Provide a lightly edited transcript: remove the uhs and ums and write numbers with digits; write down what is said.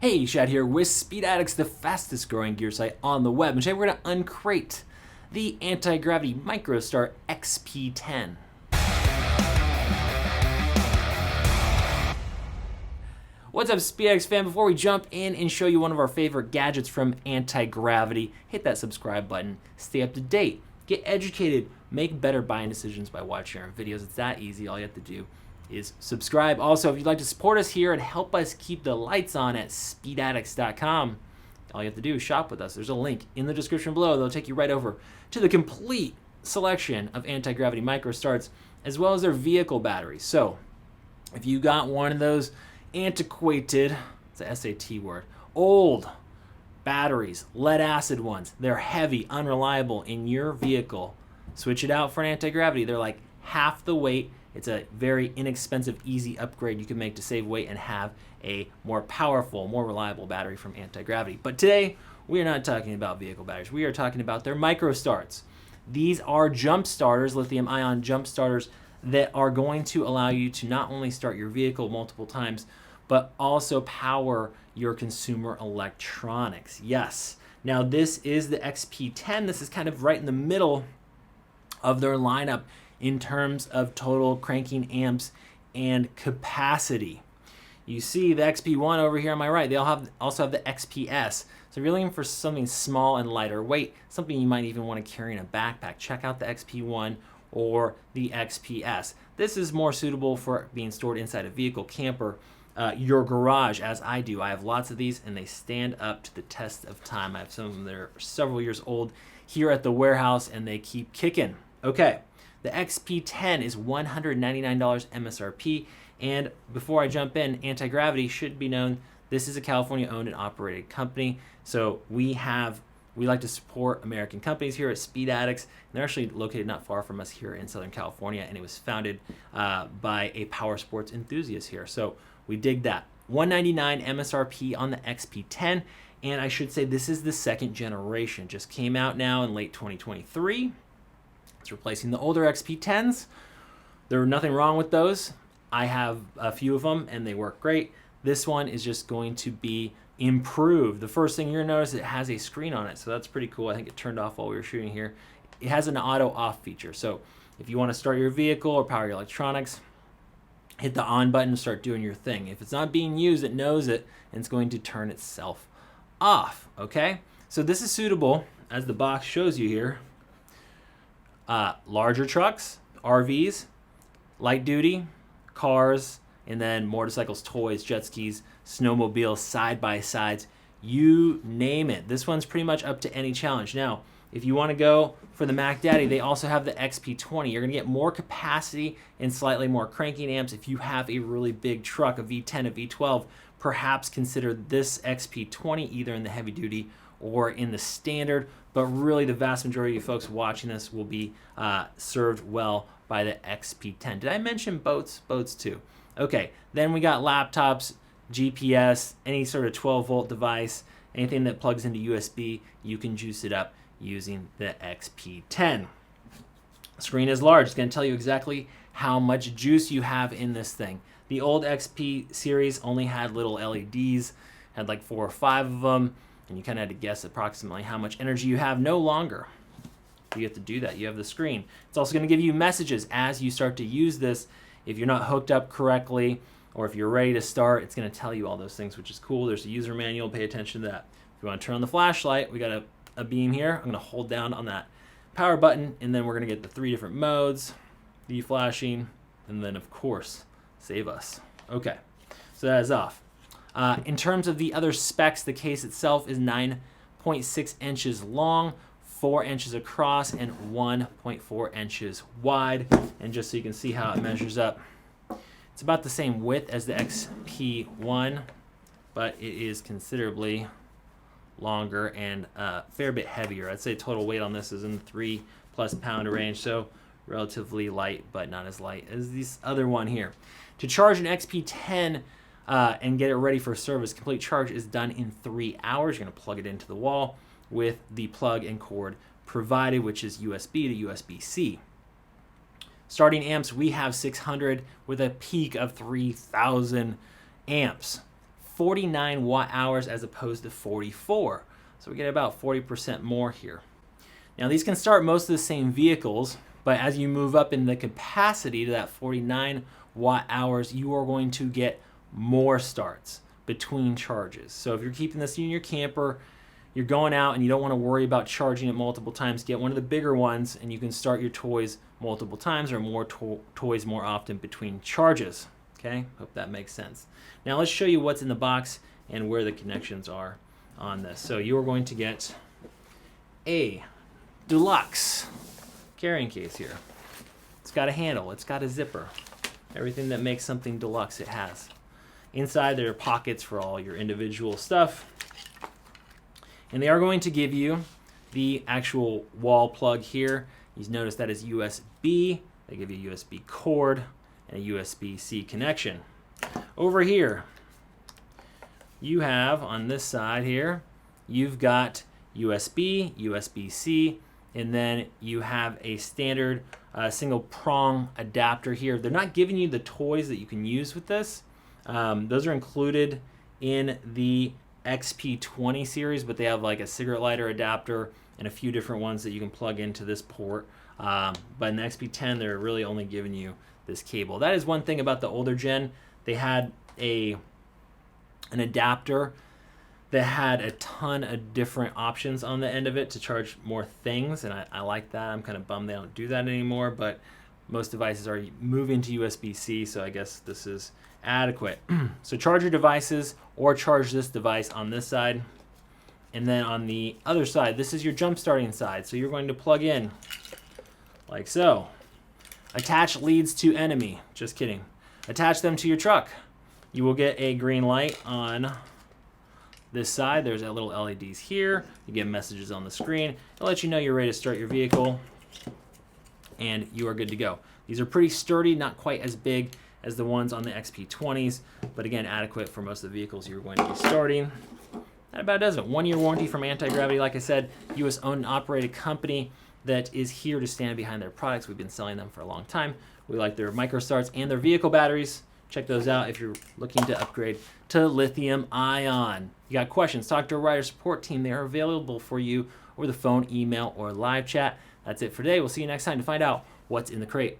Hey, Shad here with Speed Addicts, the fastest growing gear site on the web. And today we're going to uncrate the Antigravity MicroStar XP-10. What's up, Speed Addicts fan? Before we jump in and show you one of our favorite gadgets from Antigravity, hit that subscribe button, stay up to date, get educated, make better buying decisions by watching our videos. It's that easy. All you have to do is subscribe. Also, if you'd like to support us here and help us keep the lights on at speedaddicts.com, all you have to do is shop with us. There's a link in the description below that'll take you right over to the complete selection of Antigravity MicroStarts, as well as their vehicle batteries. So if you got one of those antiquated, it's a SAT word, old batteries, lead acid ones, they're heavy, unreliable in your vehicle, switch it out for an Antigravity. They're like half the weight. It's a very inexpensive, easy upgrade you can make to save weight and have a more powerful, more reliable battery from Antigravity. But today, we are not talking about vehicle batteries. We are talking about their MicroStarts. These are jump starters, lithium-ion jump starters, that are going to allow you to not only start your vehicle multiple times, but also power your consumer electronics. Yes. Now, this is the XP-10. This is kind of right in the middle of their lineup in terms of total cranking amps and capacity. You see the XP-1 over here on my right. They also have the XP-S. So if you're looking for something small and lighter weight, something you might even want to carry in a backpack, check out the XP-1 or the XP-S. This is more suitable for being stored inside a vehicle, camper, your garage, as I do. I have lots of these, and they stand up to the test of time. I have some of them that are several years old here at the warehouse, and they keep kicking. Okay. The XP-10 is $199 MSRP, and before I jump in, Antigravity should be known. This is a California-owned and operated company, so we like to support American companies here at Speed Addicts. And they're actually located not far from us here in Southern California, and it was founded by a power sports enthusiast here. So we dig that. $199 MSRP on the XP-10, and I should say this is the second generation. Just came out now in late 2023. It's replacing the older XP-10s. There's nothing wrong with those. I have a few of them, and they work great. This one is just going to be improved. The first thing you're going to notice, it has a screen on it, so that's pretty cool. I think it turned off while we were shooting here. It has an auto-off feature, so if you want to start your vehicle or power your electronics, hit the on button and start doing your thing. If it's not being used, it knows it, and it's going to turn itself off, okay? So this is suitable, as the box shows you here, larger trucks, RVs, light duty, cars, and then motorcycles, toys, jet skis, snowmobiles, side-by-sides, you name it. This one's pretty much up to any challenge. Now, if you want to go for the Mac Daddy, they also have the XP-20. You're going to get more capacity and slightly more cranking amps. If you have a really big truck, a V10, a V12, perhaps consider this XP-20 either in the heavy duty or in the standard, but really the vast majority of you folks watching this will be served well by the XP-10. Did I mention boats? Boats too. Okay, then we got laptops, GPS, any sort of 12-volt device, anything that plugs into USB, you can juice it up using the XP-10. Screen is large. It's going to tell you exactly how much juice you have in this thing. The old XP series only had little LEDs, had like 4 or 5 of them, and you kind of had to guess approximately how much energy you have. No longer do you have to do that. You have the screen. It's also going to give you messages as you start to use this. If you're not hooked up correctly, or if you're ready to start, it's going to tell you all those things, which is cool. There's a user manual. Pay attention to that. If you want to turn on the flashlight, we got a beam here. I'm going to hold down on that power button, and then we're going to get the 3 different modes, flashing, and then, of course, save us. Okay, so that is off. In terms of the other specs, the case itself is 9.6 inches long, 4 inches across, and 1.4 inches wide. And just so you can see how it measures up, it's about the same width as the XP-1, but it is considerably longer and a fair bit heavier. I'd say total weight on this is in the 3+ pound range, so relatively light, but not as light as this other one here. To charge an XP-10 and get it ready for service, complete charge is done in 3 hours. You're going to plug it into the wall with the plug and cord provided, which is USB to USB-C. Starting amps, we have 600 with a peak of 3,000 amps. 49 watt hours as opposed to 44. So we get about 40% more here. Now these can start most of the same vehicles, but as you move up in the capacity to that 49 watt hours, you are going to get more starts between charges. So if you're keeping this in your camper, you're going out and you don't want to worry about charging it multiple times, get one of the bigger ones and you can start your toys multiple times or more toys more often between charges. Okay, hope that makes sense. Now let's show you what's in the box and where the connections are on this. So you are going to get a deluxe carrying case here. It's got a handle, it's got a zipper. Everything that makes something deluxe it has. Inside there are pockets for all your individual stuff. And they are going to give you the actual wall plug here. You notice that is USB. They give you a USB cord and a USB-C connection. Over here, you have on this side here, you've got USB, USB-C, and then you have a standard single prong adapter here. They're not giving you the toys that you can use with this. Those are included in the XP-20 series, but they have like a cigarette lighter adapter and a few different ones that you can plug into this port. But in the XP-10, they're really only giving you this cable. That is one thing about the older gen. They had an adapter that had a ton of different options on the end of it to charge more things, and I like that. I'm kind of bummed they don't do that anymore, but most devices are moving to USB-C, so I guess this is adequate. So charge your devices or charge this device on this side. And then on the other side, this is your jump starting side. So you're going to plug in like so. Attach leads to enemy. Just kidding. Attach them to your truck. You will get a green light on this side. There's that little LEDs here. You get messages on the screen. It'll let you know you're ready to start your vehicle. And you are good to go. These are pretty sturdy, not quite as big as the ones on the XP-20s, but again, adequate for most of the vehicles you're going to be starting. That about does it. 1-year warranty from Antigravity. Like I said, U.S. owned and operated company that is here to stand behind their products. We've been selling them for a long time. We like their micro starts and their vehicle batteries. Check those out if you're looking to upgrade to lithium ion. You got questions, talk to a Rider support team. They are available for you over the phone, email, or live chat. That's it for today. We'll see you next time to find out what's in the crate.